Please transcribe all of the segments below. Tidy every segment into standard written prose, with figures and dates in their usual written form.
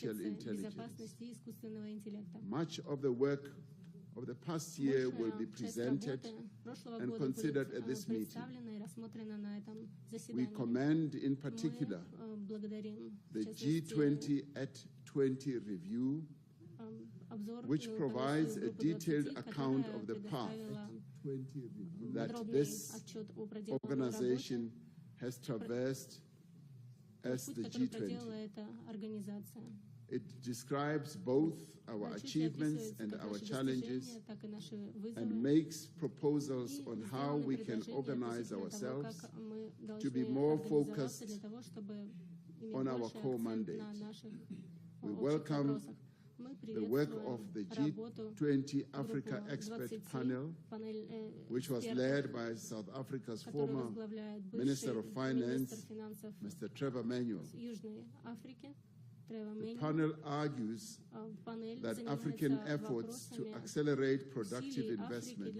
artificial intelligence. Much of the work of the past year will be presented and considered at this meeting. We commend in particular the G20 at 20 review, which provides a detailed account of the path that this organization has traversed as the G20. It describes both our achievements and our challenges and makes proposals on how we can organize ourselves to be more focused on our core mandate. We welcome the work of the G20 Africa Expert Panel, which was led by South Africa's former Minister of Finance, Mr. Trevor Manuel. The panel argues that African efforts to accelerate productive investment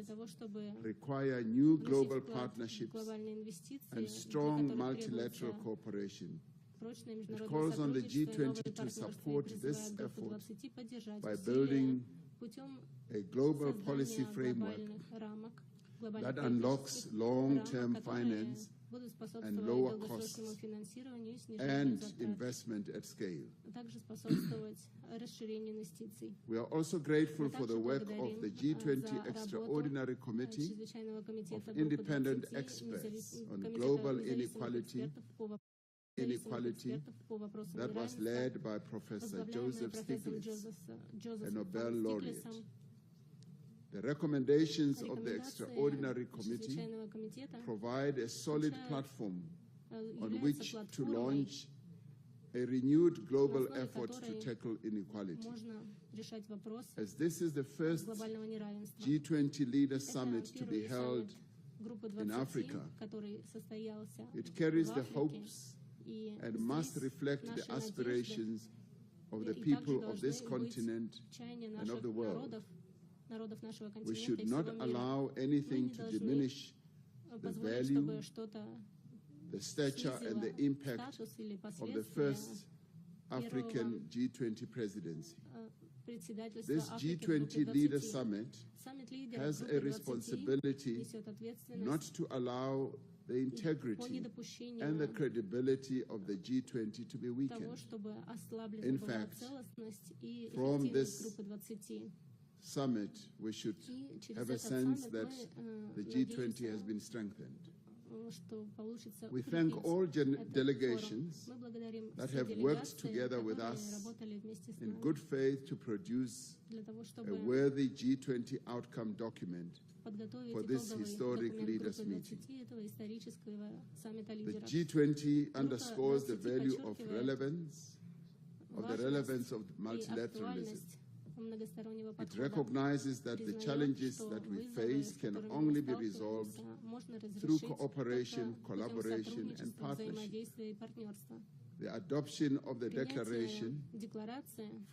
require new global partnerships and strong multilateral cooperation. It calls on the G20 to support this effort by building a global policy framework that unlocks long-term finance and lower costs and investment at scale. We are also grateful for the work of the G20 Extraordinary Committee of Independent Experts on Global Inequality that was led by Professor Joseph Stiglitz, a Nobel laureate. The recommendations of the Extraordinary Committee provide a solid platform on which to launch a renewed global effort to tackle inequality. As this is the first G20 Leaders Summit to be held in Africa, it carries the hopes and must reflect the aspirations of the people of this continent and of the world. We should not allow anything to diminish the value, the stature, and the impact of the first African G20 presidency. This G20 Leaders Summit has a responsibility not to allow the integrity and the credibility of the G20 to be weakened. In fact, from this summit, we should have a sense that the G20 has been strengthened. We thank all delegations that have worked together with us in good faith to produce a worthy G20 outcome document for this historic leaders meeting. The G20 underscores the value of relevance, of multilateralism. It recognizes that the challenges that we face can only be resolved through cooperation, collaboration, and partnership. The adoption of the declaration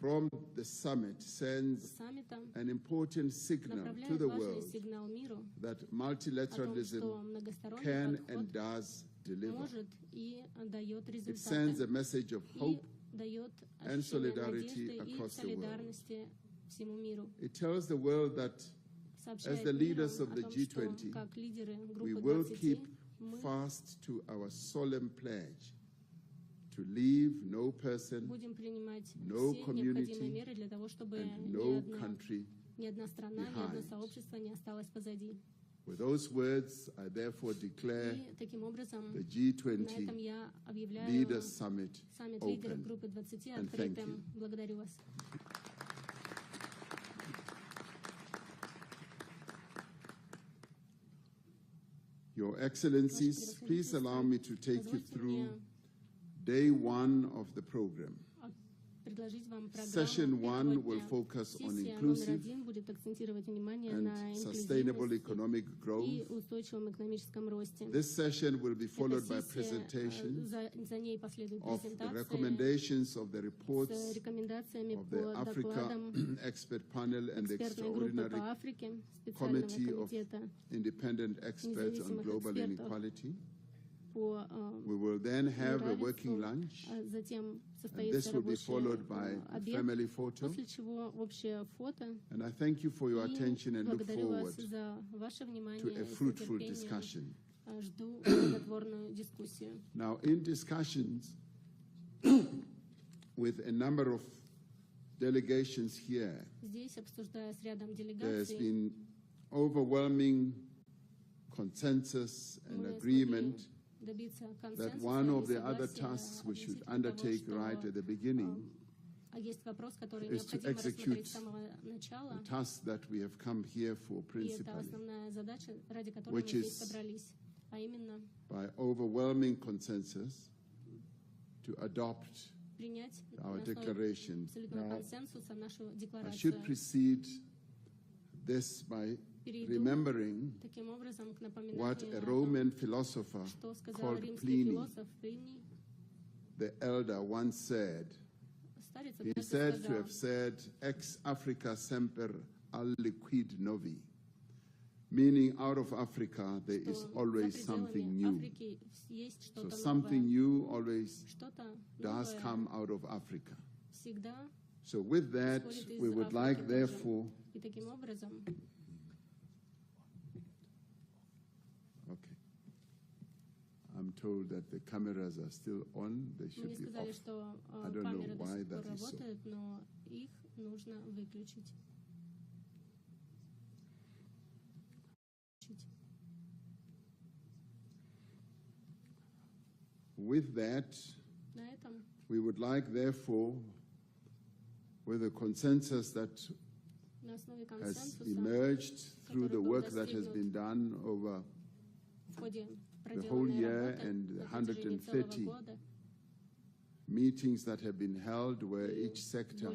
from the summit sends an important signal to the world that multilateralism can and does deliver. It sends a message of hope and solidarity across the world. It tells the world that as the leaders of the G20, we will keep fast to our solemn pledge to leave no person, no community, and no country behind. With those words, I therefore declare the G20 Leaders Summit open, and thank you. Your Excellencies, please allow me to take you through day one of the program. Session 1 will focus on inclusive and sustainable economic growth. This session will be followed by presentations of the recommendations of the reports of the Africa Expert Panel and the Extraordinary Committee of Independent Experts on Global Inequality. We will then have a working lunch, and this will be followed by a family photo. And I thank you for your attention and look forward to a fruitful discussion. Now, in discussions with a number of delegations here, there's been overwhelming consensus and agreement that one of the other tasks we should undertake right at the beginning is to execute the task that we have come here for principally, which is by overwhelming consensus to adopt our declaration. Now, I should precede this by remembering what a Roman philosopher called Pliny, the elder, once said. He said to have said, ex Africa semper aliquid novi, meaning out of Africa there is always something new. So something new always does come out of Africa. So with that, we would like, therefore, okay. I'm told that the cameras are still on. They should be off. I don't know why that is so. With that, we would like, therefore, with a consensus that has emerged through the work that has been done over the whole year and the 130 meetings that have been held where each sector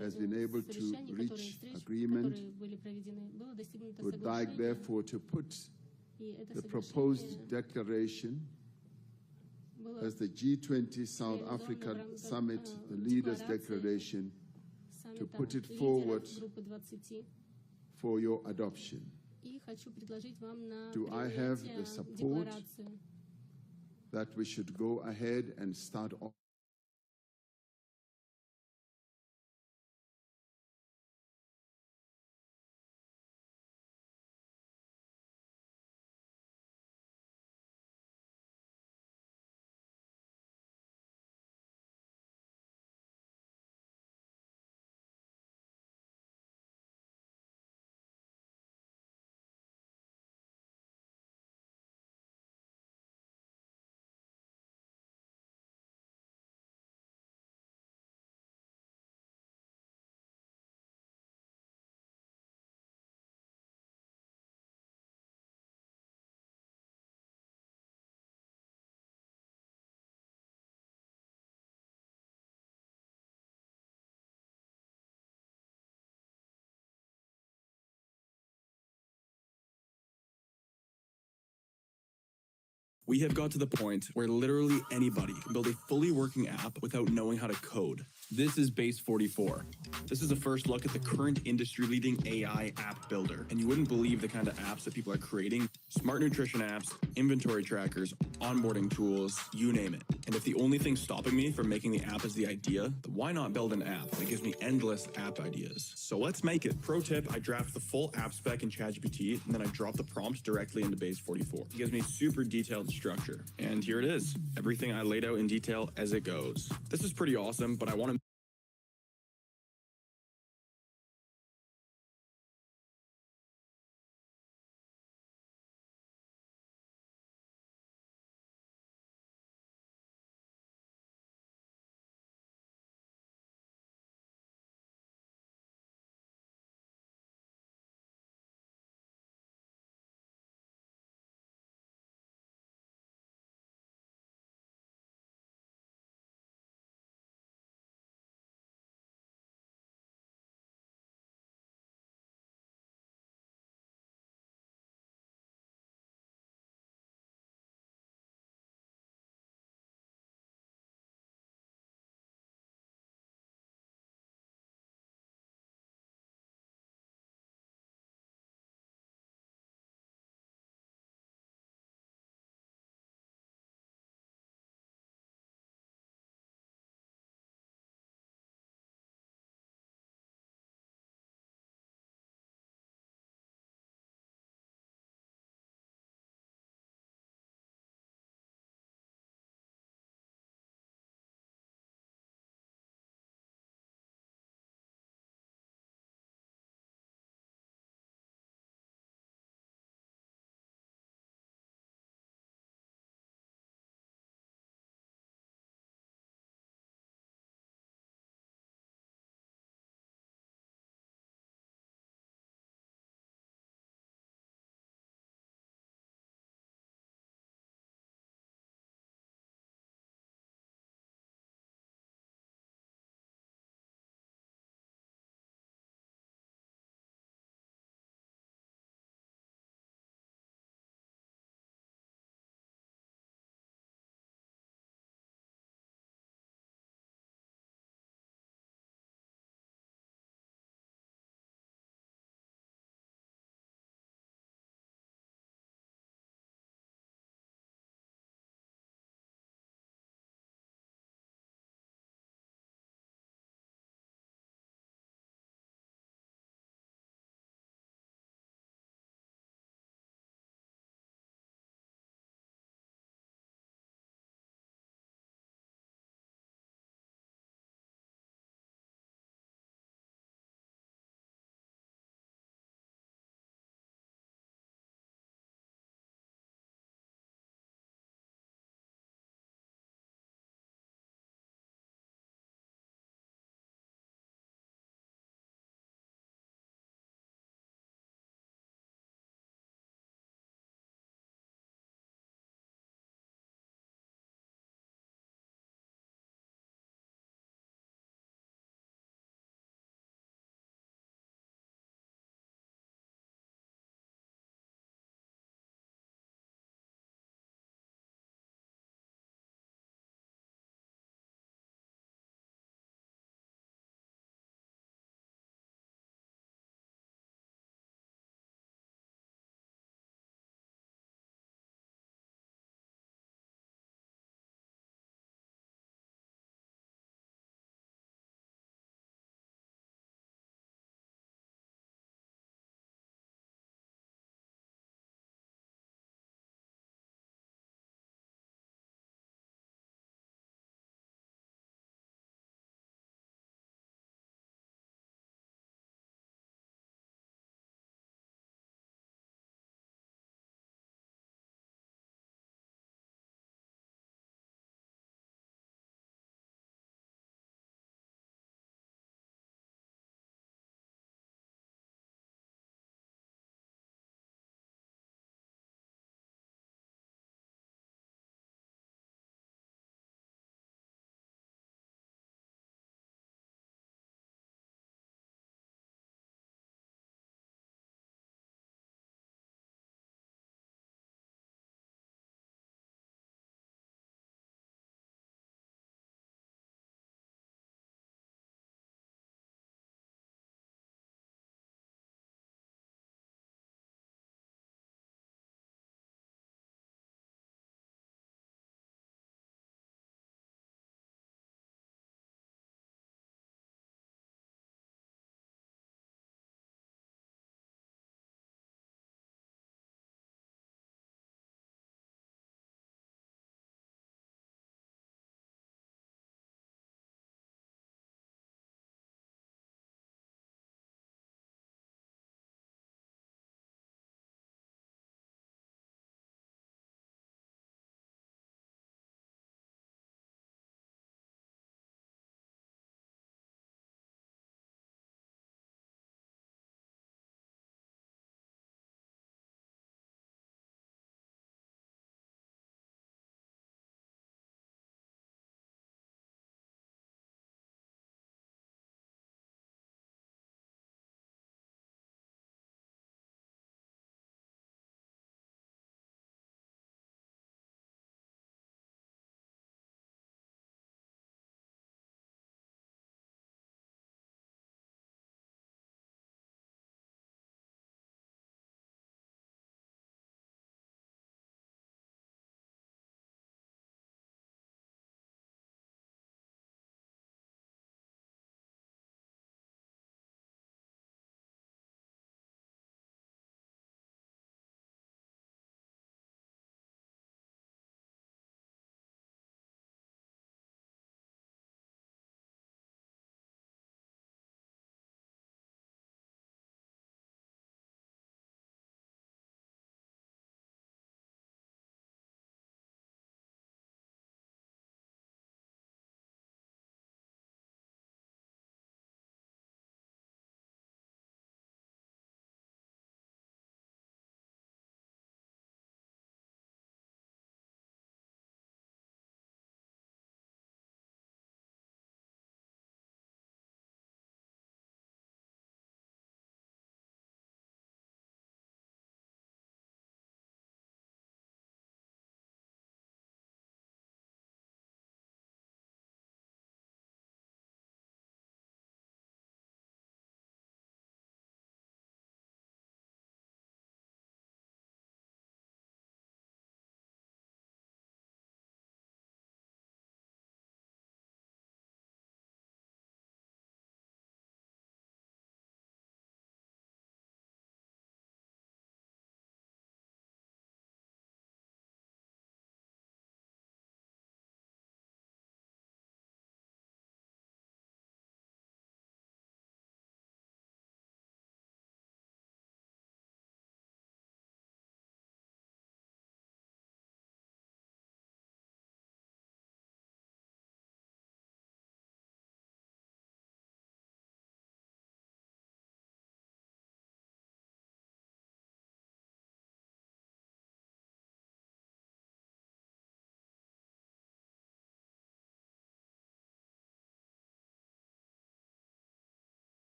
has been able to reach agreement. Would like, therefore, to put the proposed declaration as the G20 South Africa Summit, the Leaders' Declaration, to put it forward for your adoption. Do I have the support that we should go ahead and start off? We have got to the point where literally anybody can build a fully working app without knowing how to code. This is Base 44. This is a first look at the current industry-leading AI app builder, and you wouldn't believe the kind of apps that people are creating. Smart nutrition apps, inventory trackers, onboarding tools, you name it. And if the only thing stopping me from making the app is the idea, then why not build an app that gives me endless app ideas? So let's make it. Pro tip, I draft the full app spec in ChatGPT, and then I drop the prompts directly into Base 44. It gives me super detailed structure. And here it is. Everything I laid out in detail as it goes. This is pretty awesome, but I want to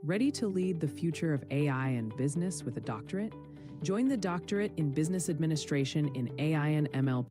Ready to lead the future of AI and business with a doctorate? Join the Doctorate in Business Administration in AI and ML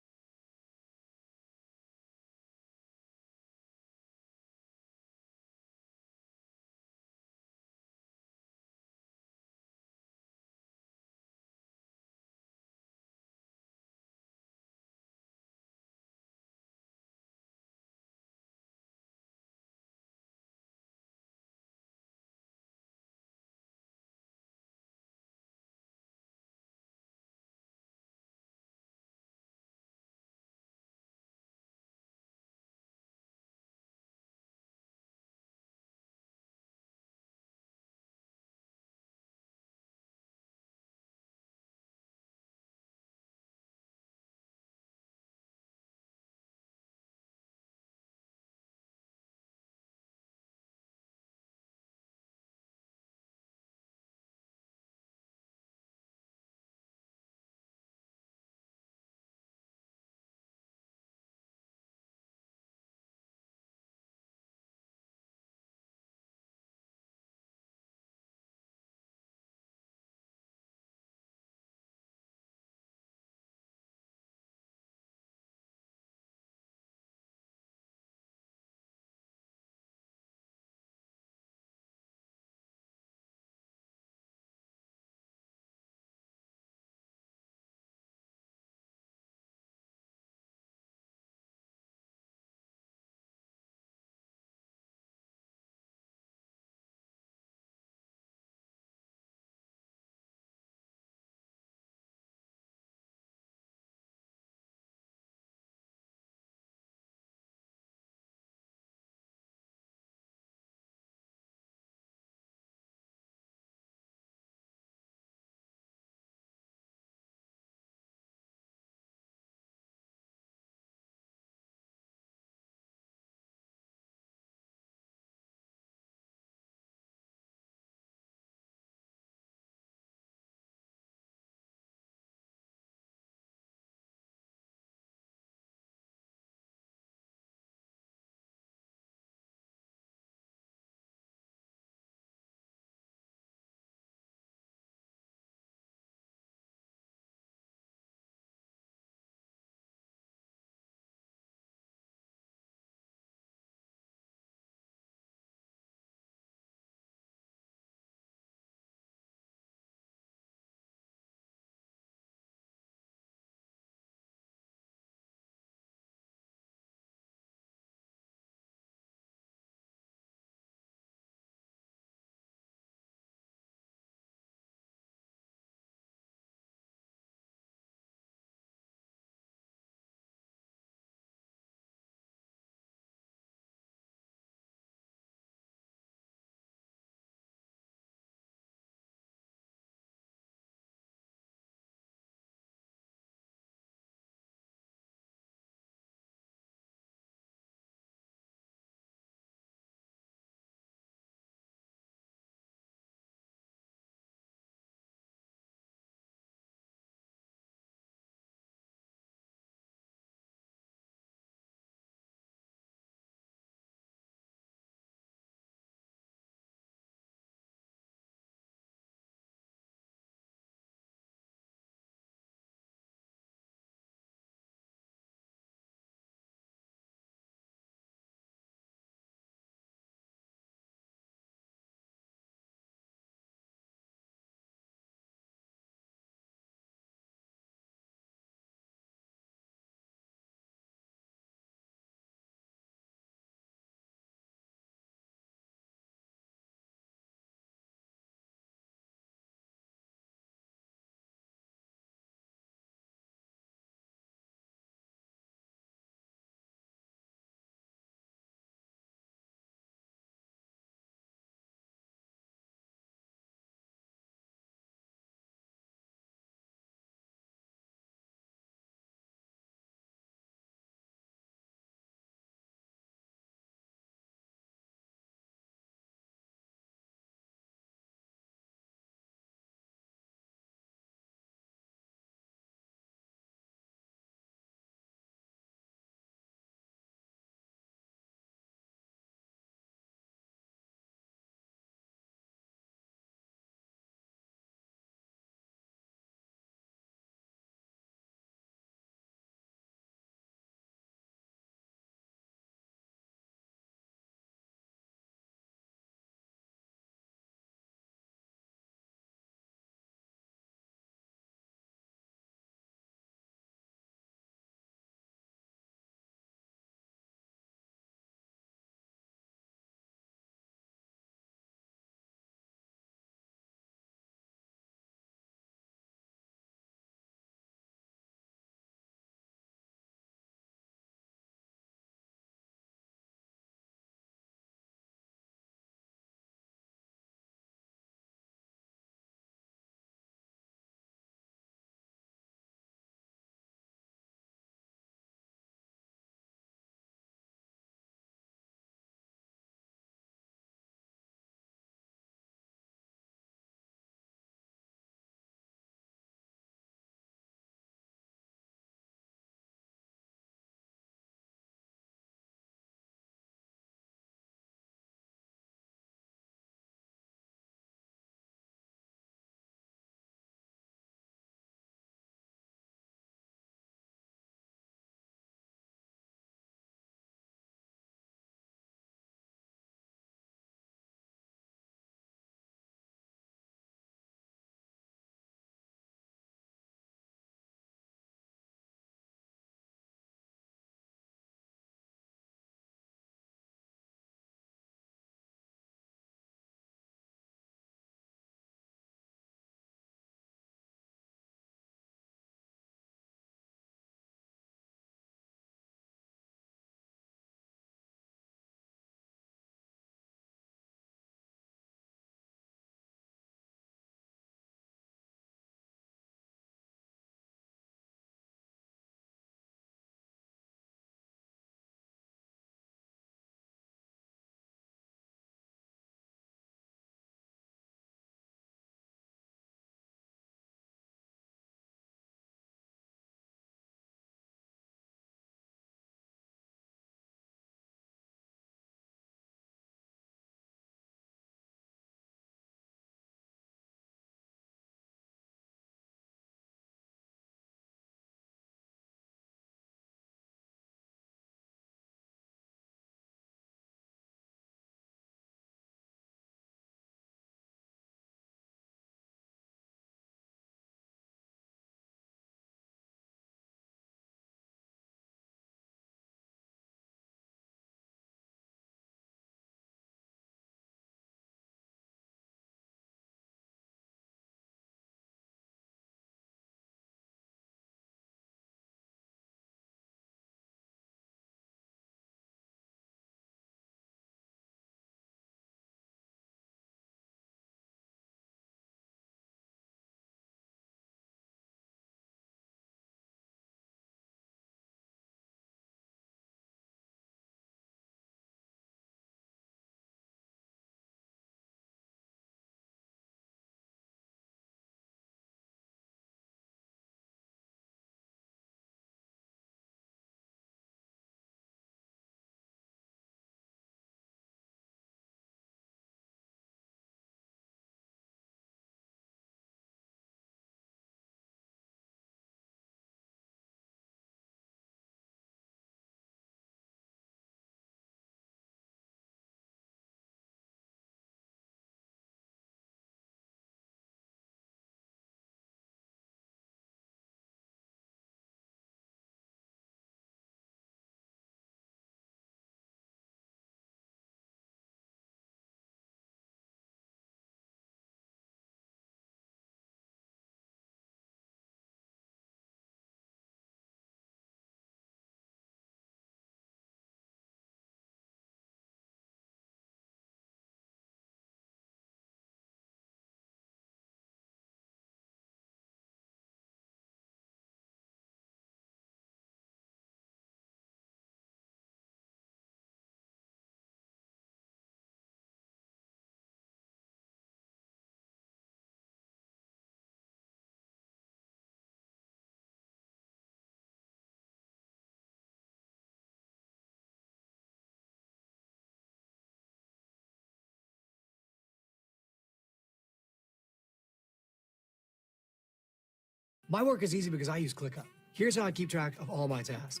My work is easy because I use ClickUp. Here's how I keep track of all my tasks.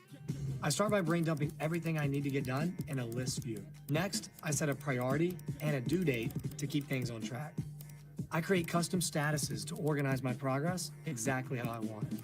I start by brain dumping everything I need to get done in a list view. Next, I set a priority and a due date to keep things on track. I create custom statuses to organize my progress exactly how I want it.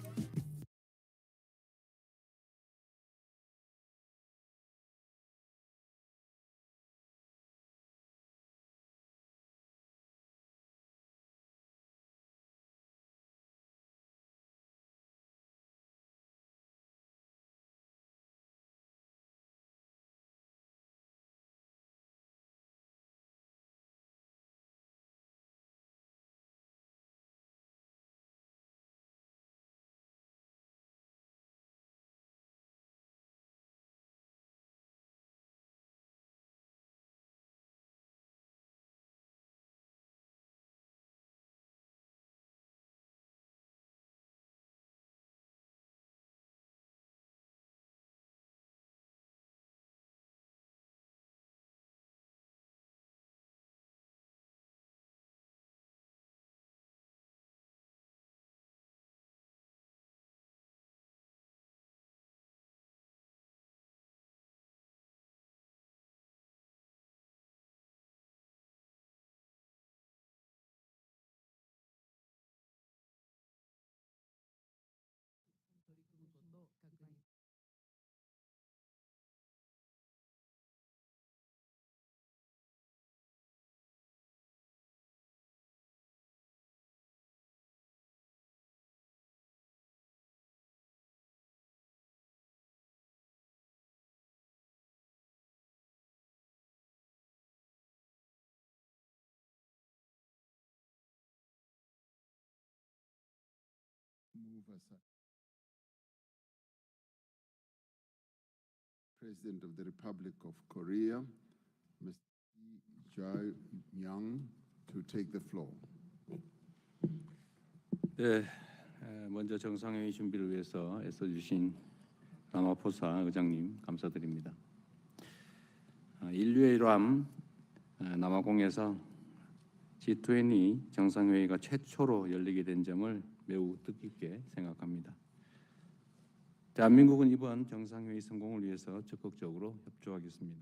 Move aside. President of the Republic of Korea, Mr. Jae-myung, to take the floor. 네, 먼저 정상회의 준비를 위해서 애써주신 라마포사 의장님 감사드립니다. 인류의 일환 남아공에서 G20 정상회의가 최초로 열리게 된 점을 매우 뜻깊게 생각합니다. 대한민국은 이번 정상회의 성공을 위해서 적극적으로 협조하겠습니다.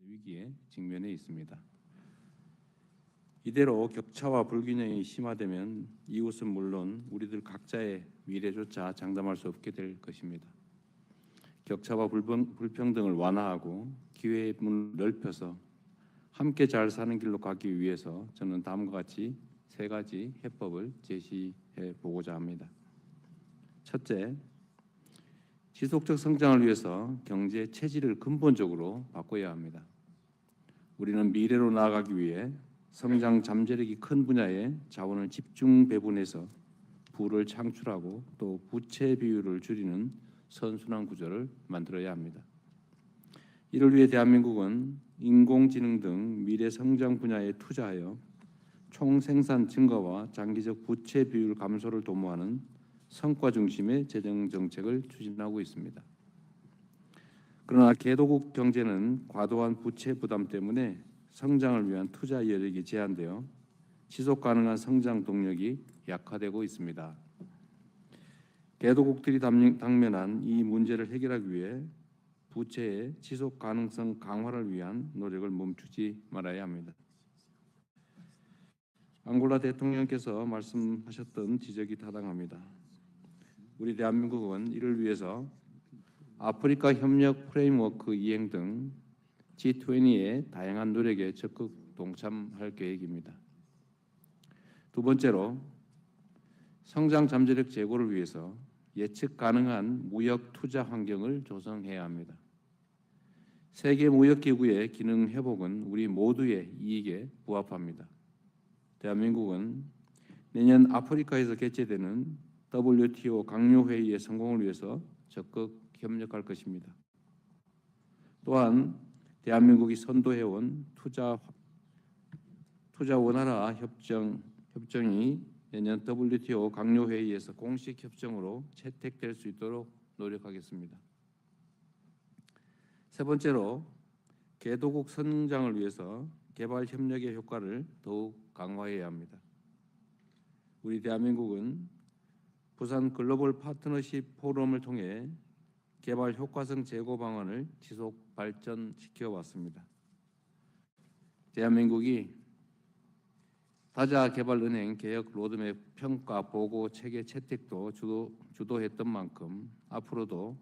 위기에 직면해 있습니다. 이대로 격차와 불균형이 심화되면 이웃은 물론 우리들 각자의 미래조차 장담할 수 없게 될 것입니다. 격차와 불평등을 완화하고 기회의 문을 넓혀서 함께 잘 사는 길로 가기 위해서 저는 다음과 같이 세 가지 해법을 제시해 보고자 합니다. 첫째, 지속적 성장을 위해서 경제 체질을 근본적으로 바꿔야 합니다. 우리는 미래로 나아가기 위해 성장 잠재력이 큰 분야에 자원을 집중 배분해서 부를 창출하고 또 부채 비율을 줄이는 선순환 구조를 만들어야 합니다. 이를 위해 대한민국은 인공지능 등 미래 성장 분야에 투자하여 총생산 증가와 장기적 부채 비율 감소를 도모하는 성과 중심의 재정 정책을 추진하고 있습니다. 그러나 개도국 경제는 과도한 부채 부담 때문에 성장을 위한 투자 여력이 제한되어 지속 가능한 성장 동력이 약화되고 있습니다. 개도국들이 당면한 이 문제를 해결하기 위해 부채의 지속 가능성 강화를 위한 노력을 멈추지 말아야 합니다. 앙골라 대통령께서 말씀하셨던 지적이 타당합니다. 우리 대한민국은 이를 위해서 아프리카 협력 프레임워크 이행 등 G20의 다양한 노력에 적극 동참할 계획입니다. 두 번째로 성장 잠재력 제고를 위해서 예측 가능한 무역 투자 환경을 조성해야 합니다. 세계 무역기구의 기능 회복은 우리 모두의 이익에 부합합니다. 대한민국은 내년 아프리카에서 개최되는 WTO 강요회의의 성공을 위해서 적극 협력할 것입니다. 또한 대한민국이 선도해온 투자 원활화 협정이 내년 WTO 강요회의에서 공식 협정으로 채택될 수 있도록 노력하겠습니다. 세 번째로 개도국 성장을 위해서 개발 협력의 효과를 더욱 강화해야 합니다. 우리 대한민국은 부산 글로벌 파트너십 포럼을 통해 개발 효과성 제고 방안을 지속 발전시켜 왔습니다. 대한민국이 다자개발은행 개혁 로드맵 평가 보고 체계 채택도 주도했던 만큼 앞으로도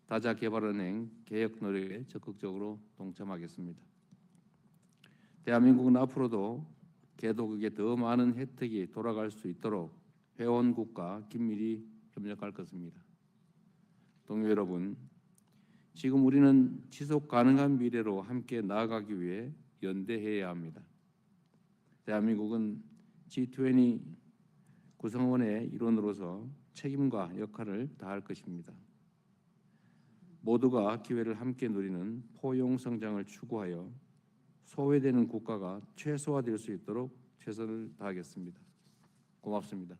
다자개발은행 개혁 노력에 적극적으로 동참하겠습니다. 대한민국은 앞으로도 개도국에 더 많은 혜택이 돌아갈 수 있도록 회원국과 긴밀히 협력할 것입니다. 동료 여러분, 지금 우리는 지속 가능한 미래로 함께 나아가기 위해 연대해야 합니다. 대한민국은 G20 구성원의 일원으로서 책임과 역할을 다할 것입니다. 모두가 기회를 함께 누리는 포용 성장을 추구하여 소외되는 국가가 최소화될 수 있도록 최선을 다하겠습니다. 고맙습니다.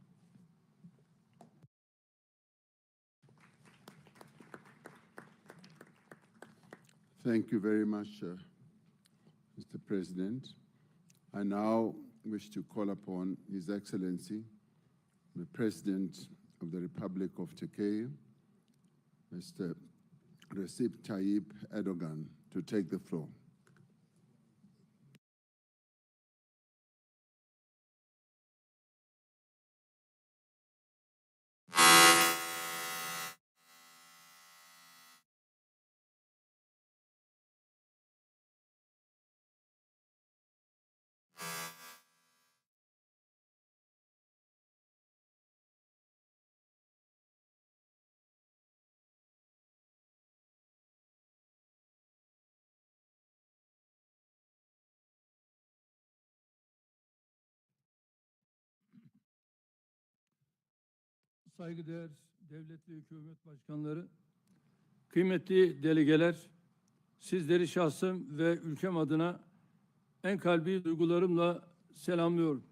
Thank you very much, Mr. President. I now wish to call upon His Excellency, the President of the Republic of Turkey, Mr. Recep Tayyip Erdogan, to take the floor. Saygıdeğer devlet ve hükümet başkanları, kıymetli delegeler, sizleri şahsım ve ülkem adına en kalbi duygularımla selamlıyorum.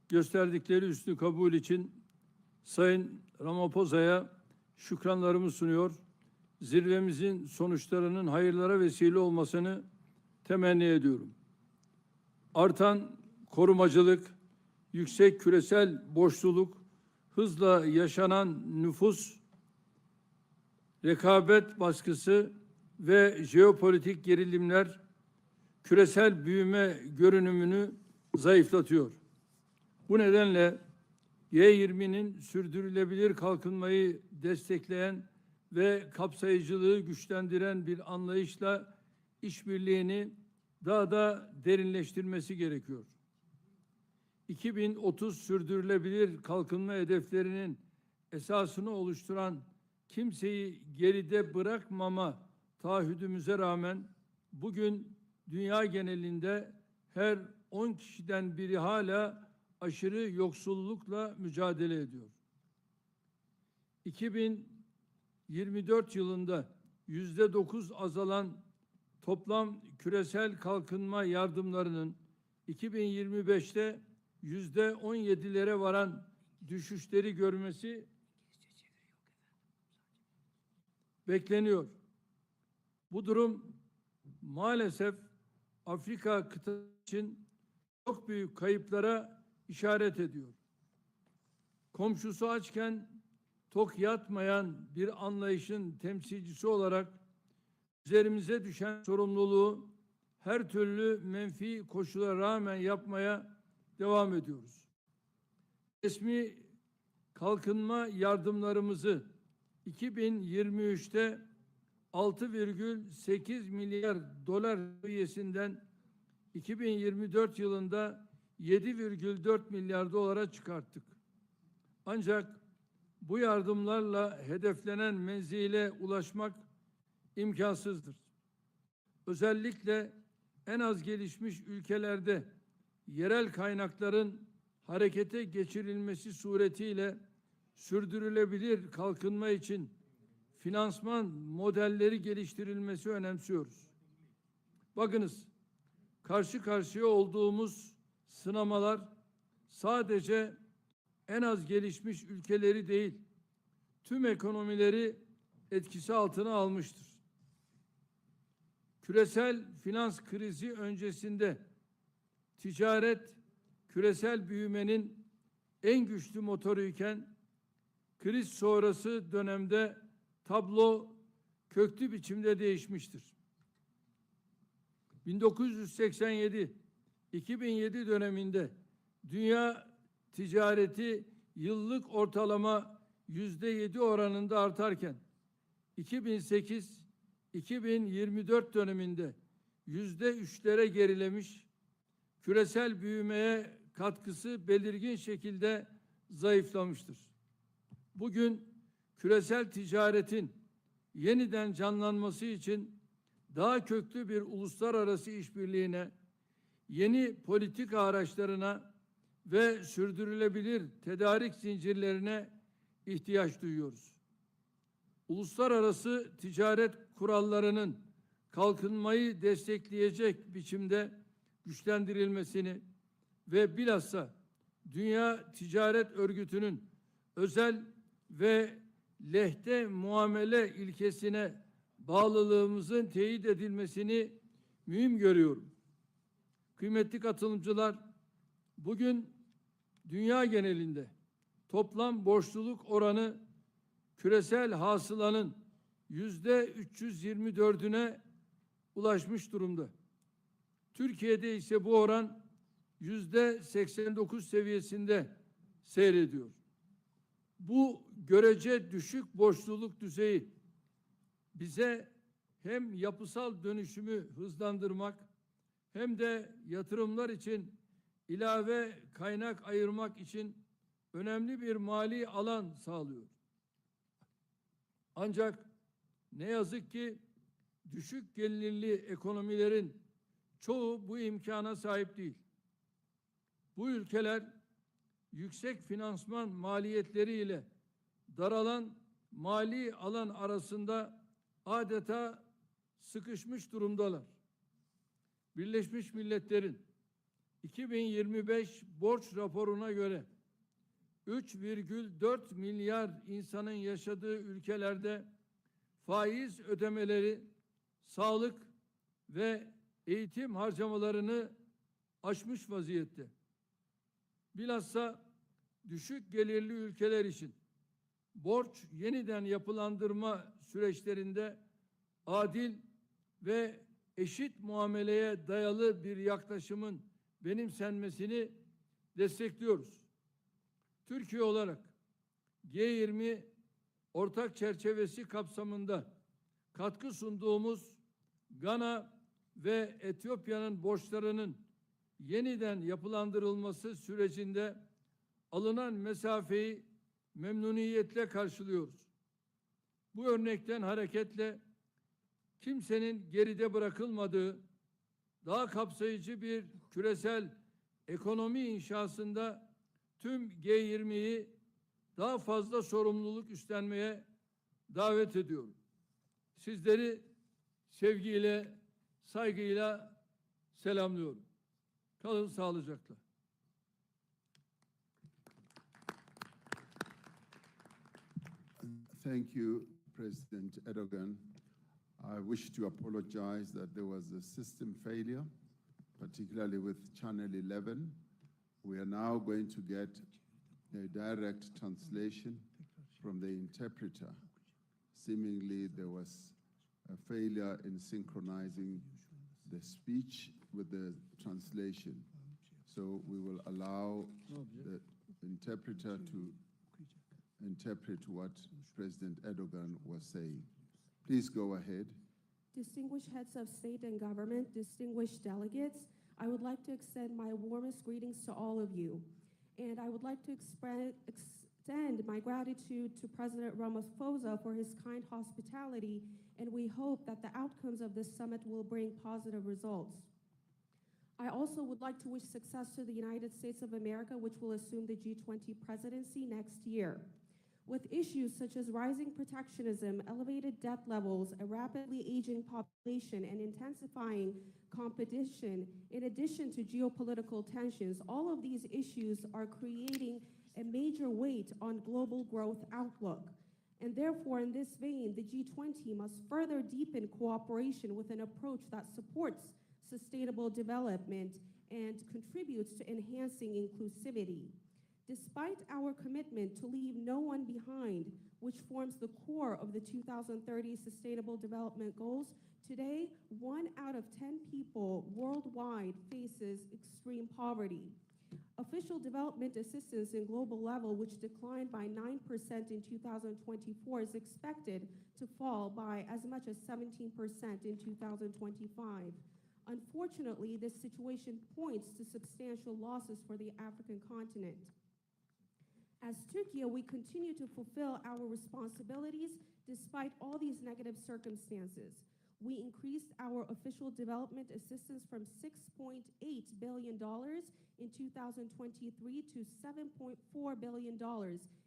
Gösterdikleri üstün kabul için Sayın Ramaphosa'ya şükranlarımı sunuyor, zirvemizin sonuçlarının hayırlara vesile olmasını temenni ediyorum. Artan korumacılık, yüksek küresel borçluluk, hızla yaşanan nüfus, rekabet baskısı ve jeopolitik gerilimler küresel büyüme görünümünü zayıflatıyor. Bu nedenle G20'nin sürdürülebilir kalkınmayı destekleyen ve kapsayıcılığı güçlendiren bir anlayışla işbirliğini daha da derinleştirmesi gerekiyor. 2030 sürdürülebilir kalkınma hedeflerinin esasını oluşturan kimseyi geride bırakmama taahhüdümüze rağmen bugün dünya genelinde her 10 kişiden biri hala aşırı yoksullukla mücadele ediyor. 2024 yılında %9 azalan toplam küresel kalkınma yardımlarının 2025'te %17'lere varan düşüşleri görmesi bekleniyor. Bu durum maalesef Afrika kıtası için çok büyük kayıplara işaret ediyor. Komşusu açken tok yatmayan bir anlayışın temsilcisi olarak üzerimize düşen sorumluluğu her türlü menfi koşula rağmen yapmaya devam ediyoruz. Resmi kalkınma yardımlarımızı 2023'te 6,8 milyar dolar seviyesinden 2024 yılında 7,4 milyar dolara çıkarttık. Ancak bu yardımlarla hedeflenen menzile ulaşmak imkansızdır. Özellikle en az gelişmiş ülkelerde yerel kaynakların harekete geçirilmesi suretiyle sürdürülebilir kalkınma için finansman modelleri geliştirilmesi önemsiyoruz. Bakınız, karşı karşıya olduğumuz sınamalar sadece en az gelişmiş ülkeleri değil, tüm ekonomileri etkisi altına almıştır. küresel finans krizi öncesinde ticaret küresel büyümenin en güçlü motoruyken kriz sonrası dönemde tablo köklü biçimde değişmiştir. 1987-2007 döneminde dünya ticareti yıllık ortalama %7 oranında artarken 2008-2024 döneminde %3'lere gerilemiş, küresel büyümeye katkısı belirgin şekilde zayıflamıştır. Bugün küresel ticaretin yeniden canlanması için daha köklü bir uluslararası işbirliğine, yeni politika araçlarına ve sürdürülebilir tedarik zincirlerine ihtiyaç duyuyoruz. Uluslararası ticaret kurallarının kalkınmayı destekleyecek biçimde güçlendirilmesini ve bilhassa Dünya Ticaret Örgütü'nün özel ve lehte muamele ilkesine bağlılığımızın teyit edilmesini mühim görüyorum. Kıymetli katılımcılar, bugün dünya genelinde toplam borçluluk oranı küresel hasılanın %324'üne ulaşmış durumda. Türkiye'de ise bu oran %89 seviyesinde seyrediyor. Bu görece düşük borçluluk düzeyi bize hem yapısal dönüşümü hızlandırmak hem de yatırımlar için ilave kaynak ayırmak için önemli bir mali alan sağlıyor. Ancak ne yazık ki düşük gelirli ekonomilerin çoğu bu imkana sahip değil. Bu ülkeler yüksek finansman maliyetleriyle daralan mali alan arasında adeta sıkışmış durumdalar. Birleşmiş Milletler'in 2025 borç raporuna göre 3,4 milyar insanın yaşadığı ülkelerde faiz ödemeleri sağlık ve eğitim harcamalarını aşmış vaziyette. Bilhassa düşük gelirli ülkeler için borç yeniden yapılandırma süreçlerinde adil ve eşit muameleye dayalı bir yaklaşımın benimsenmesini destekliyoruz. Türkiye olarak G20 ortak çerçevesi kapsamında katkı sunduğumuz Gana ve Etiyopya'nın borçlarının yeniden yapılandırılması sürecinde alınan mesafeyi memnuniyetle karşılıyoruz. Bu örnekten hareketle kimsenin geride bırakılmadığı daha kapsayıcı bir küresel ekonomi inşasında tüm G20'yi daha fazla sorumluluk üstlenmeye davet ediyorum. Sizleri sevgiyle, saygıyla selamlıyorum. Kalın sağlıcakla. Thank you, President Erdogan. I wish to apologize that there was a system failure, particularly with Channel 11. We are now going to get a direct translation from the interpreter. Seemingly, there was a failure in synchronizing the speech with the translation. So we will allow the interpreter to interpret what President Erdogan was saying. Please go ahead. Distinguished heads of state and government, distinguished delegates, I would like to extend my warmest greetings to all of you. And I would like to extend my gratitude to President Ramaphosa for his kind hospitality, and we hope that the outcomes of this summit will bring positive results. I also would like to wish success to the United States of America, which will assume the G20 presidency next year. With issues such as rising protectionism, elevated debt levels, a rapidly aging population, and intensifying competition, in addition to geopolitical tensions, all of these issues are creating a major weight on global growth outlook. And therefore, in this vein, the G20 must further deepen cooperation with an approach that supports sustainable development and contributes to enhancing inclusivity. Despite our commitment to leave no one behind, which forms the core of the 2030 Sustainable Development Goals, today, 1 out of 10 people worldwide faces extreme poverty. Official development assistance in global level, which declined by 9% in 2024, is expected to fall by as much as 17% in 2025. Unfortunately, this situation points to substantial losses for the African continent. As Turkey, we continue to fulfill our responsibilities despite all these negative circumstances. We increased our official development assistance from $6.8 billion in 2023 to $7.4 billion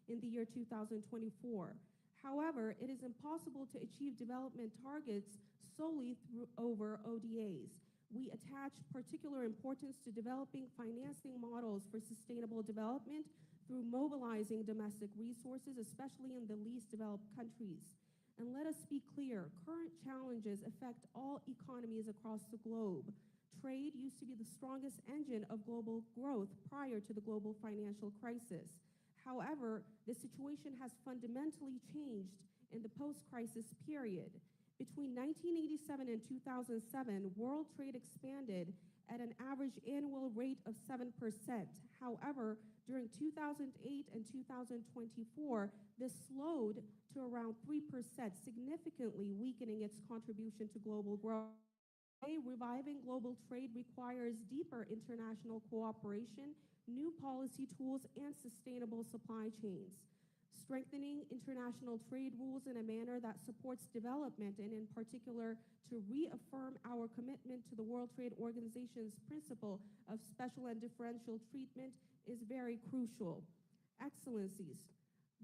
in the year 2024. However, it is impossible to achieve development targets solely over ODAs. We attach particular importance to developing financing models for sustainable development through mobilizing domestic resources, especially in the least developed countries. And let us be clear, current challenges affect all economies across the globe. Trade used to be the strongest engine of global growth prior to the global financial crisis. However, the situation has fundamentally changed in the post-crisis period. Between 1987 and 2007, world trade expanded at an average annual rate of 7%. However, during 2008 and 2024, this slowed to around 3%, significantly weakening its contribution to global growth. Today, reviving global trade requires deeper international cooperation, new policy tools, and sustainable supply chains. Strengthening international trade rules in a manner that supports development, and in particular to reaffirm our commitment to the World Trade Organization's principle of special and differential treatment, is very crucial. Excellencies,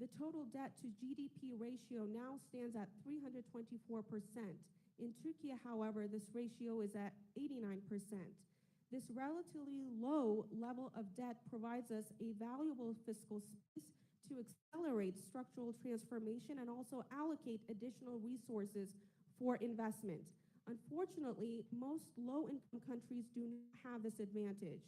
the total debt to GDP ratio now stands at 324%. In Turkey, however, this ratio is at 89%. This relatively low level of debt provides us a valuable fiscal space to accelerate structural transformation and also allocate additional resources for investment. Unfortunately, most low-income countries do not have this advantage.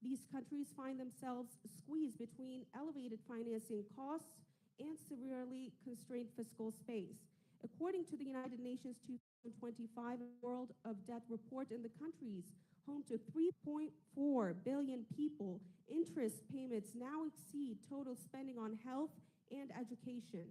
These countries find themselves squeezed between elevated financing costs and severely constrained fiscal space. According to the United Nations 2025 World of Debt report, in the countries home to 3.4 billion people, interest payments now exceed total spending on health and education.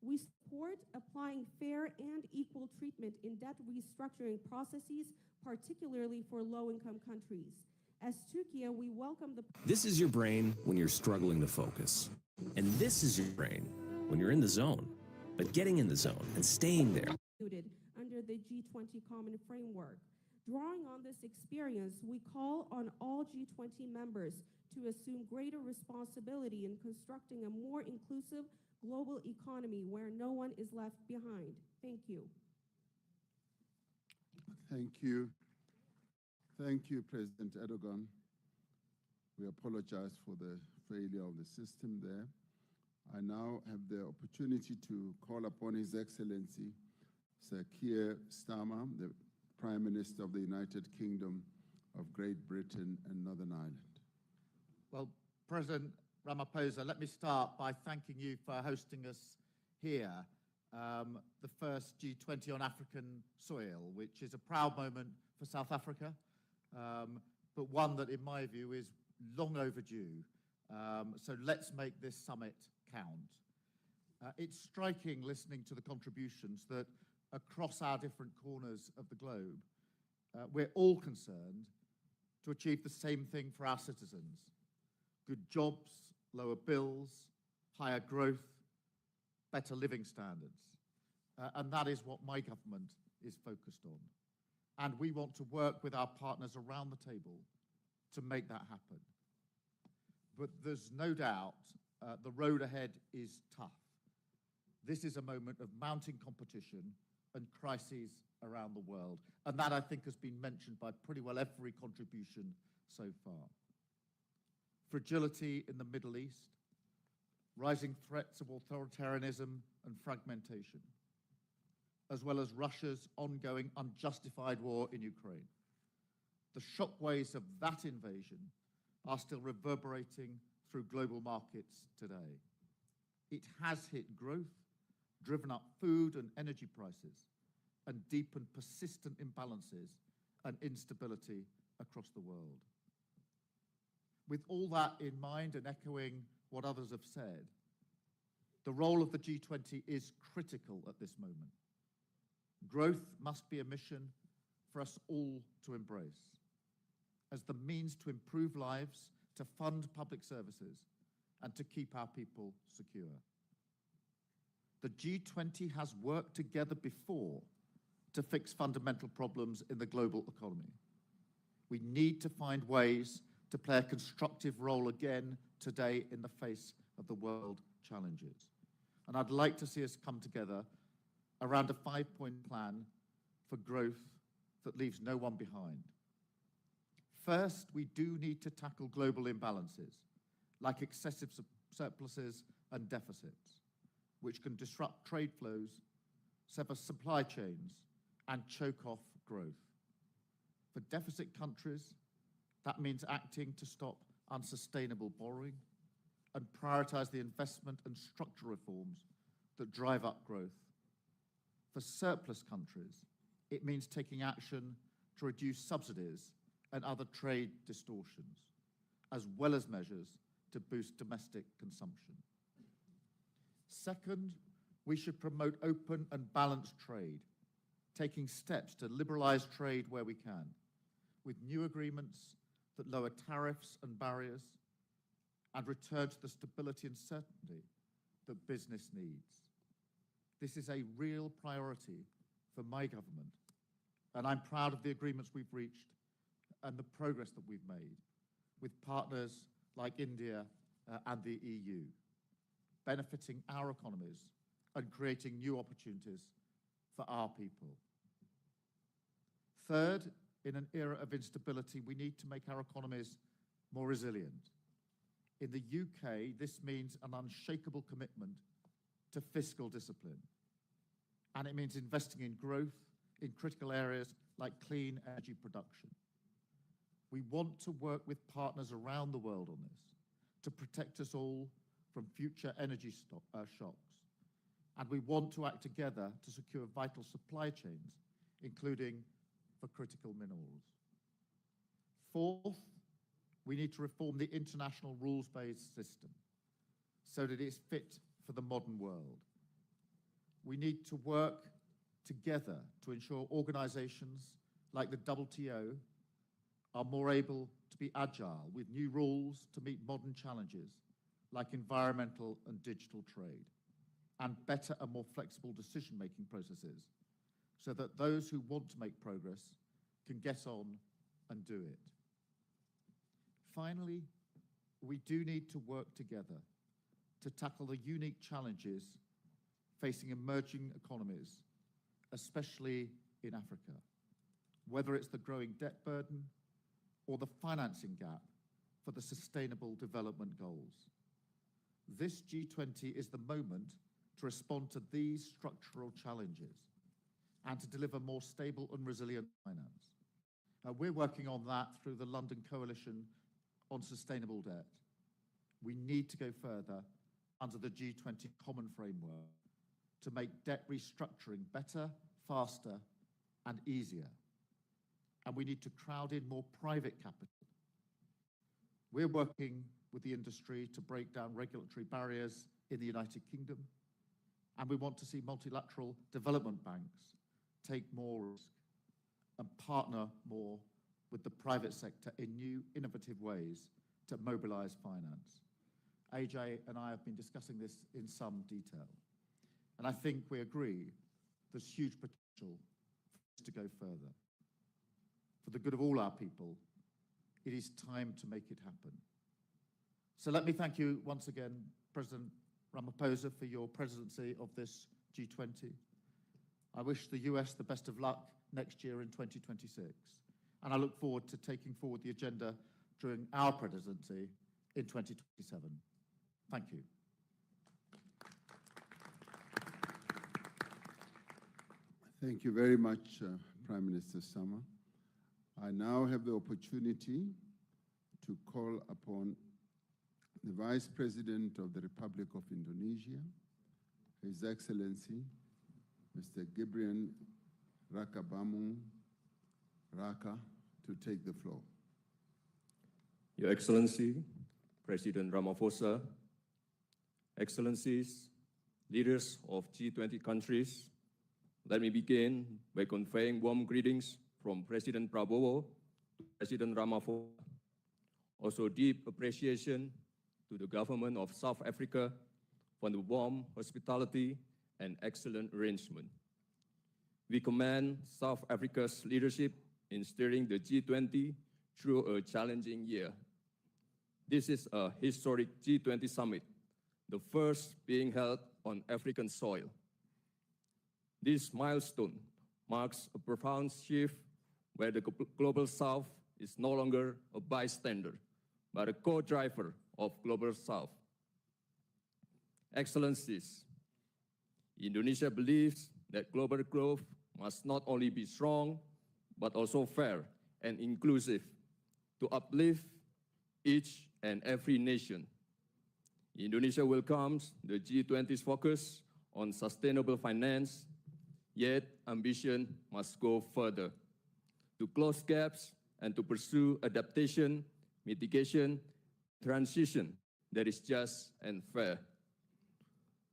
We support applying fair and equal treatment in debt restructuring processes, particularly for low-income countries. As Turkey, we welcome the... This is your brain when you're struggling to focus. And this is your brain when you're in the zone. But getting in the zone and staying there. Under the G20 Common Framework. Drawing on this experience, we call on all G20 members to assume greater responsibility in constructing a more inclusive global economy where no one is left behind. Thank you. Thank you. Thank you, President Erdogan. We apologize for the failure of the system there. I now have the opportunity to call upon His Excellency, Sir Keir Starmer, the Prime Minister of the United Kingdom of Great Britain and Northern Ireland. Well, President Ramaphosa, let me start by thanking you for hosting us here, the first G20 on African soil, which is a proud moment for South Africa, but one that, in my view, is long overdue. So let's make this summit count. It's striking listening to the contributions that across our different corners of the globe, we're all concerned to achieve the same thing for our citizens: good jobs, lower bills, higher growth, better living standards. And that is what my government is focused on. And we want to work with our partners around the table to make that happen. But there's no doubt the road ahead is tough. This is a moment of mounting competition and crises around the world. And that, I think, has been mentioned by pretty well every contribution so far. Fragility in the Middle East, rising threats of authoritarianism and fragmentation, as well as Russia's ongoing unjustified war in Ukraine. The shockwaves of that invasion are still reverberating through global markets today. It has hit growth, driven up food and energy prices, and deepened persistent imbalances and instability across the world. With all that in mind and echoing what others have said, the role of the G20 is critical at this moment. Growth must be a mission for us all to embrace as the means to improve lives, to fund public services, and to keep our people secure. The G20 has worked together before to fix fundamental problems in the global economy. We need to find ways to play a constructive role again today in the face of the world challenges. And I'd like to see us come together around a 5-point plan for growth that leaves no one behind. First, we do need to tackle global imbalances, like excessive surpluses and deficits, which can disrupt trade flows, sever supply chains, and choke off growth. For deficit countries, that means acting to stop unsustainable borrowing and prioritize the investment and structural reforms that drive up growth. For surplus countries, it means taking action to reduce subsidies and other trade distortions, as well as measures to boost domestic consumption. Second, we should promote open and balanced trade, taking steps to liberalize trade where we can, with new agreements that lower tariffs and barriers and return to the stability and certainty that business needs. This is a real priority for my government, and I'm proud of the agreements we've reached and the progress that we've made with partners like India and the EU, benefiting our economies and creating new opportunities for our people. Third, in an era of instability, we need to make our economies more resilient. In the UK, this means an unshakable commitment to fiscal discipline. And it means investing in growth in critical areas like clean energy production. We want to work with partners around the world on this to protect us all from future energy shocks. And we want to act together to secure vital supply chains, including for critical minerals. Fourth, we need to reform the international rules-based system so that it's fit for the modern world. We need to work together to ensure organizations like the WTO are more able to be agile with new rules to meet modern challenges like environmental and digital trade, and better and more flexible decision-making processes so that those who want to make progress can get on and do it. Finally, we do need to work together to tackle the unique challenges facing emerging economies, especially in Africa, whether it's the growing debt burden or the financing gap for the Sustainable Development Goals. This G20 is the moment to respond to these structural challenges and to deliver more stable and resilient finance. We're working on that through the London Coalition on Sustainable Debt. We need to go further under the G20 Common Framework to make debt restructuring better, faster, and easier. And we need to crowd in more private capital. We're working with the industry to break down regulatory barriers in the United Kingdom, and we want to see multilateral development banks take more risk and partner more with the private sector in new, innovative ways to mobilize finance. AJ and I have been discussing this in some detail, and I think we agree there's huge potential for us to go further. For the good of all our people, it is time to make it happen. So let me thank you once again, President Ramaphosa, for your presidency of this G20. I wish the US the best of luck next year in 2026, and I look forward to taking forward the agenda during our presidency in 2027. Thank you. Thank you very much, Prime Minister Sama. I now have the opportunity to call upon the Vice President of the Republic of Indonesia, His Excellency, Mr. Gibrian Rakabamung Raka, to take the floor. Your Excellency, President Ramaphosa, Excellencies, leaders of G20 countries, let me begin by conveying warm greetings from President Prabowo to President Ramaphosa. Also deep appreciation to the government of South Africa for the warm hospitality and excellent arrangement. We commend South Africa's leadership in steering the G20 through a challenging year. This is a historic G20 summit, the first being held on African soil. This milestone marks a profound shift where the Global South is no longer a bystander, but a co-driver of Global South. Excellencies, Indonesia believes that global growth must not only be strong, but also fair and inclusive to uplift each and every nation. Indonesia welcomes the G20's focus on sustainable finance, yet ambition must go further to close gaps and to pursue adaptation, mitigation, transition that is just and fair.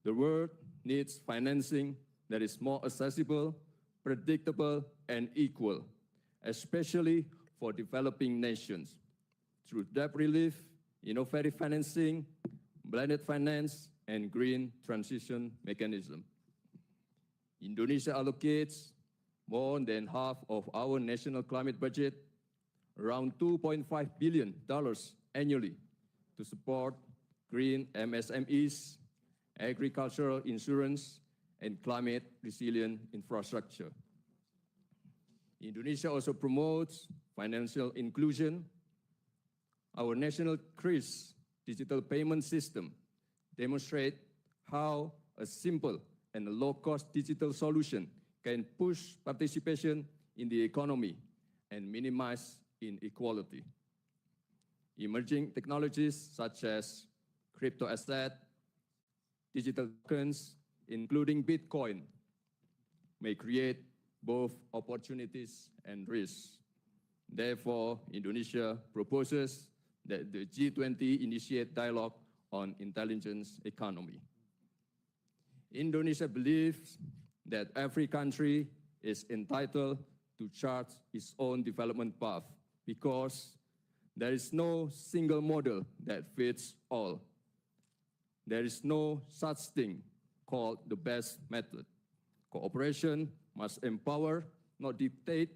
The world needs financing that is more accessible, predictable, and equal, especially for developing nations, through debt relief, innovative financing, blended finance, and green transition mechanism. Indonesia allocates more than half of our national climate budget, around $2.5 billion annually, to support green MSMEs, agricultural insurance, and climate-resilient infrastructure. Indonesia also promotes financial inclusion. Our national CRIS digital payment system demonstrates how a simple and a low-cost digital solution can push participation in the economy and minimize inequality. Emerging technologies such as crypto asset, digital tokens, including Bitcoin, may create both opportunities and risks. Therefore, Indonesia proposes that the G20 initiate dialogue on intelligence economy. Indonesia believes that every country is entitled to chart its own development path because there is no single model that fits all. There is no such thing called the best method. Cooperation must empower, not dictate.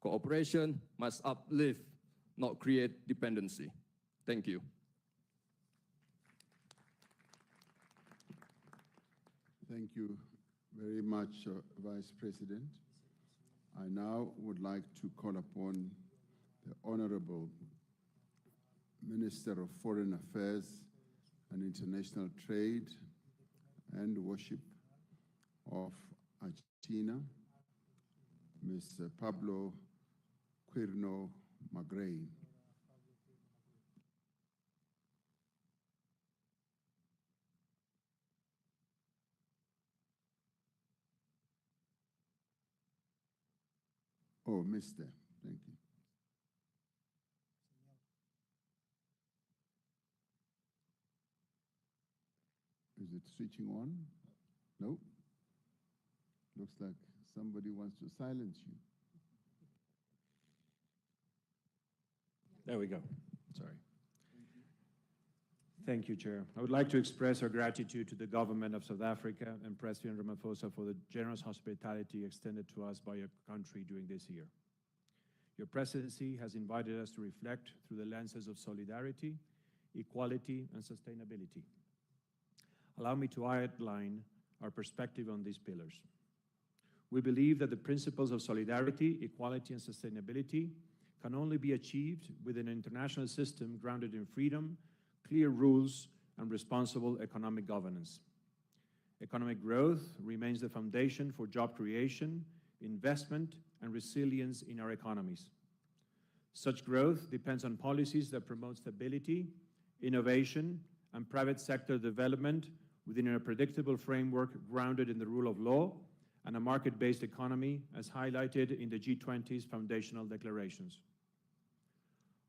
Cooperation must uplift, not create dependency. Thank you. Thank you very much, Vice President. I now would like to call upon the Honorable Minister of Foreign Affairs and International Trade and Worship of Argentina, Mr. Pablo Quirno Magrain. Oh, Mr. Thank you. Is it switching on? No? Looks like somebody wants to silence you. There we go. Sorry. Thank you, Chair. I would like to express our gratitude to the government of South Africa and President Ramaphosa for the generous hospitality extended to us by your country during this year. Your presidency has invited us to reflect through the lenses of solidarity, equality, and sustainability. Allow me to outline our perspective on these pillars. We believe that the principles of solidarity, equality, and sustainability can only be achieved with an international system grounded in freedom, clear rules, and responsible economic governance. Economic growth remains the foundation for job creation, investment, and resilience in our economies. Such growth depends on policies that promote stability, innovation, and private sector development within a predictable framework grounded in the rule of law and a market-based economy, as highlighted in the G20's foundational declarations.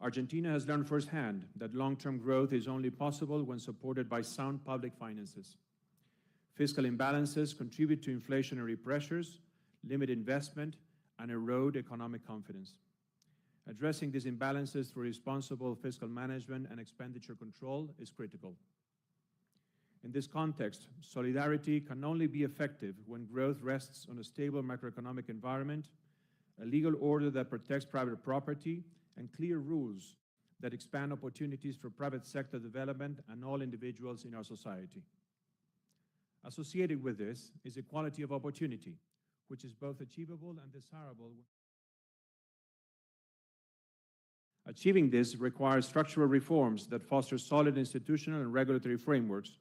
Argentina has learned firsthand that long-term growth is only possible when supported by sound public finances. Fiscal imbalances contribute to inflationary pressures, limit investment, and erode economic confidence. Addressing these imbalances through responsible fiscal management and expenditure control is critical. In this context, solidarity can only be effective when growth rests on a stable macroeconomic environment, a legal order that protects private property, and clear rules that expand opportunities for private sector development and all individuals in our society. Associated with this is equality of opportunity, which is both achievable and desirable. Achieving this requires structural reforms that foster solid institutional and regulatory frameworks,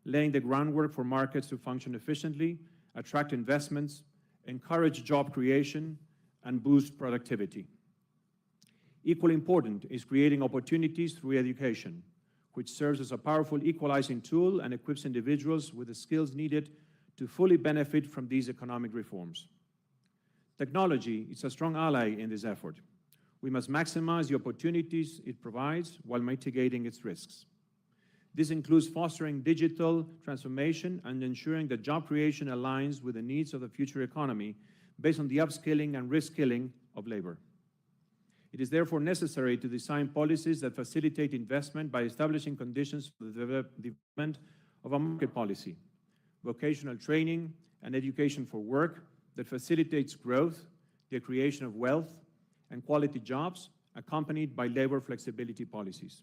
laying the groundwork for markets to function efficiently, attract investments, encourage job creation, and boost productivity. Equally important is creating opportunities through education, which serves as a powerful equalizing tool and equips individuals with the skills needed to fully benefit from these economic reforms. Technology is a strong ally in this effort. We must maximize the opportunities it provides while mitigating its risks. This includes fostering digital transformation and ensuring that job creation aligns with the needs of the future economy based on the upskilling and reskilling of labor. It is therefore necessary to design policies that facilitate investment by establishing conditions for the development of a market policy, vocational training, and education for work that facilitates growth, the creation of wealth, and quality jobs, accompanied by labor flexibility policies.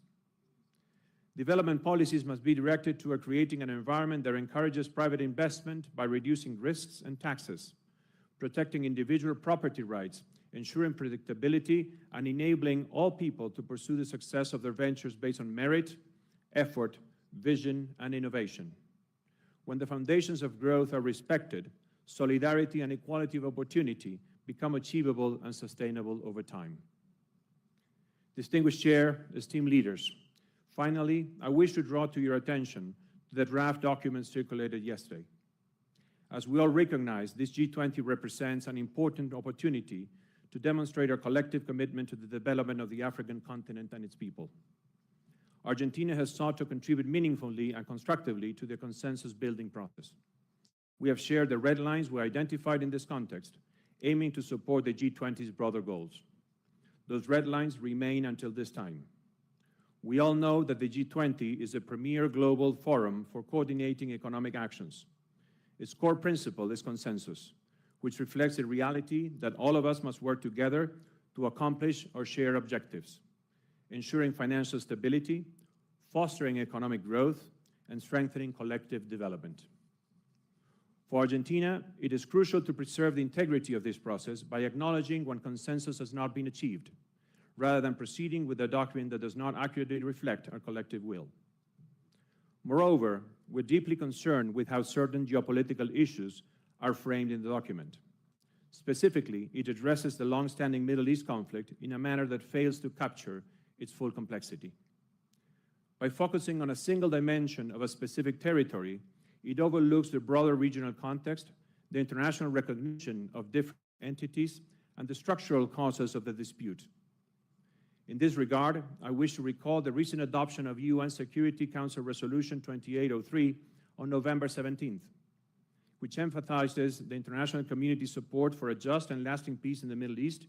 Development policies must be directed toward creating an environment that encourages private investment by reducing risks and taxes, protecting individual property rights, ensuring predictability, and enabling all people to pursue the success of their ventures based on merit, effort, vision, and innovation. When the foundations of growth are respected, solidarity and equality of opportunity become achievable and sustainable over time. Distinguished Chair, esteemed leaders, finally, I wish to draw to your attention to the draft document circulated yesterday. As we all recognize, this G20 represents an important opportunity to demonstrate our collective commitment to the development of the African continent and its people. Argentina has sought to contribute meaningfully and constructively to the consensus-building process. We have shared the red lines we identified in this context, aiming to support the G20's broader goals. Those red lines remain until this time. We all know that the G20 is a premier global forum for coordinating economic actions. Its core principle is consensus, which reflects the reality that all of us must work together to accomplish our shared objectives, ensuring financial stability, fostering economic growth, and strengthening collective development. For Argentina, it is crucial to preserve the integrity of this process by acknowledging when consensus has not been achieved, rather than proceeding with a document that does not accurately reflect our collective will. Moreover, we're deeply concerned with how certain geopolitical issues are framed in the document. Specifically, it addresses the long-standing Middle East conflict in a manner that fails to capture its full complexity. By focusing on a single dimension of a specific territory, it overlooks the broader regional context, the international recognition of different entities, and the structural causes of the dispute. In this regard, I wish to recall the recent adoption of UN Security Council Resolution 2803 on November 17th, which emphasizes the international community's support for a just and lasting peace in the Middle East,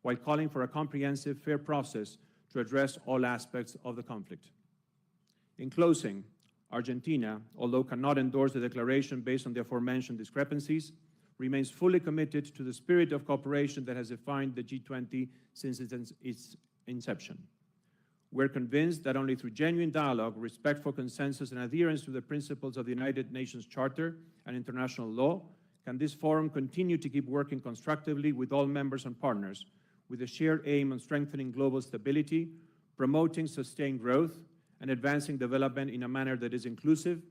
while calling for a comprehensive, fair process to address all aspects of the conflict. In closing, Argentina, although cannot endorse the declaration based on the aforementioned discrepancies, remains fully committed to the spirit of cooperation that has defined the G20 since its inception. We're convinced that only through genuine dialogue, respect for consensus, and adherence to the principles of the United Nations Charter and international law can this forum continue to keep working constructively with all members and partners, with a shared aim on strengthening global stability, promoting sustained growth, and advancing development in a manner that is inclusive,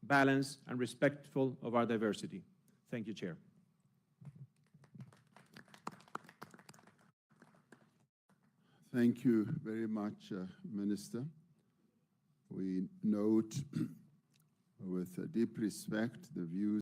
balanced, and respectful of our diversity. Thank you, Chair. Thank you very much, Minister. We note with deep respect the views